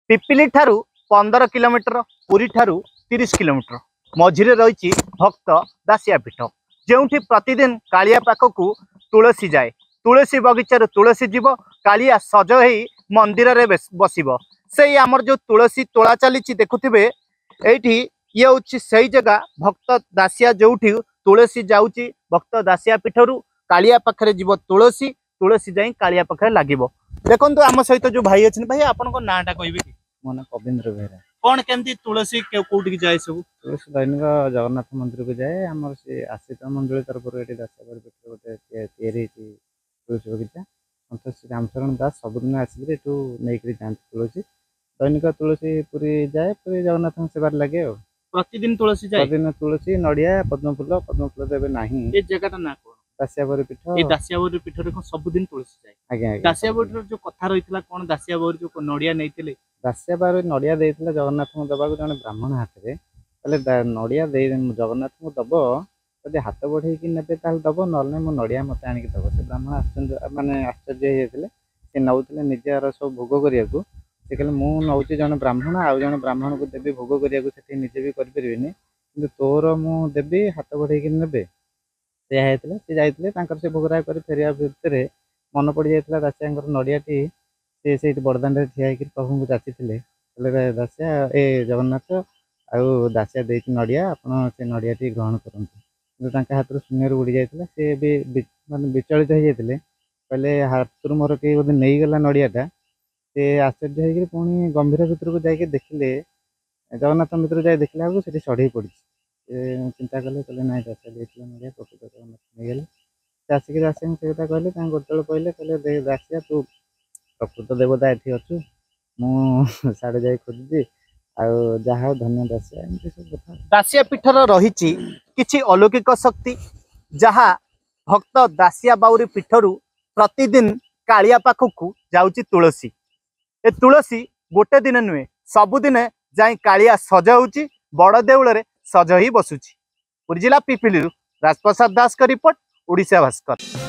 पिपिली ठारू 15 किलोमीटर पुरी ठारू 30 किलोमीटर मझिरे रही भक्त दासिया पीठ जो प्रतिदिन कालिया पाखक तुलसी जाए तुलसी बगीचार तुलसी जीव कालिया सज हो मंदिर रे बसिब से आमर जो तुलसी तोला चली देखुवे ये हूँ से जगह भक्त दासिया जो तुलसी जाऊँगी भक्त दासिया पीठर कालिया पाखे जीव तुलसी तुलसी जाई कालिया पाखे लगे देखो आम सहित जो भाई अच्छे भाई आपण नाटा कहे कि मो ना कविंद्र बेहरा कौन केमती तुलसी कौटी जाए सब तुलसी दैनिक जगन्नाथ मंदिर को जाए आम से आश्रित मंडल तरफ दासिया पीठ गोटे तुलसी बगीचा सत श्री रामचरण दास सबुदिन आसिक नहीं जाती तुलसी दैनिक तुलसी पुरी जाए पुरी जगन्नाथ सेवार लगे प्रतिदिन तुलसी जाए प्रतिदिन तुलसी नड़िया पद्मफूल तो नहीं ये जगह ना कौन दासियाबरी पीठ ये दासियाबरी पीठ सबुदिन तुलसी जाए आज्ञा दासियाबरी जो कथा रही कौन दासियाबरी जो नड़िया नहीं दासियाबरी नड़िया देता जगन्नाथ को दबा जन ब्राह्मण हाथ में नड़िया जगन्नाथ को दब जब हाथ बढ़े ने दब ना मो नड़िया मत आणिक दब से ब्राह्मण आश्चर्य मानने आश्चर्य होते सी नौले निजार सब भोग करने को से कहले मुझे नौची जन ब्राह्मण आउ जन ब्राह्मण को देवी भोग करने को निजे भी करें कि तोर मुझे देवी हाथ बढ़े ने सी जाते से भोगराग कर फेरिया भितर मन पड़ जाता दासिया नड़ियाटी से बड़दान ठिया प्रभु को जाची दासिया ए जगन्नाथ आउ दासिया दे नड़िया आप नड़ियाटी ग्रहण करते हाथ शून्य उड़ी जाता सी भी मानते विचलित हो जाते कहले हाथ मोर कहीं बोधे नहीं गला नड़ियाटा से आश्चर्य हो पुणी गंभीर भितर को जाके देखिले जगन्नाथ भितर जाए देखला से चढ़ई पड़ी चिंता कले कहले ना दासिया देता नड़िया प्रकृत जगन्नाथ नहीं गले से आसिक दासिया से कथा कहले गोटे कहले कहले दासिया तू प्रकृत देवता ये अच्छु मुझे जा खोजुची आहा धन्य दासिया सब कथा दासिया पीठर रही किछि अलौकिक शक्ति जहाँ भक्त दासिया बाउरी पीठरू प्रतिदिन कालिया पाखक जाऊँगी तुलसी ए तुलसी गोटे दिन नुहे सबुदिन जाई कालिया सज होची बड़ देउल रे सज ही बसुची पुरी जिला पिपिली राजप्रसाद दास का रिपोर्ट ओडिशा भास्कर।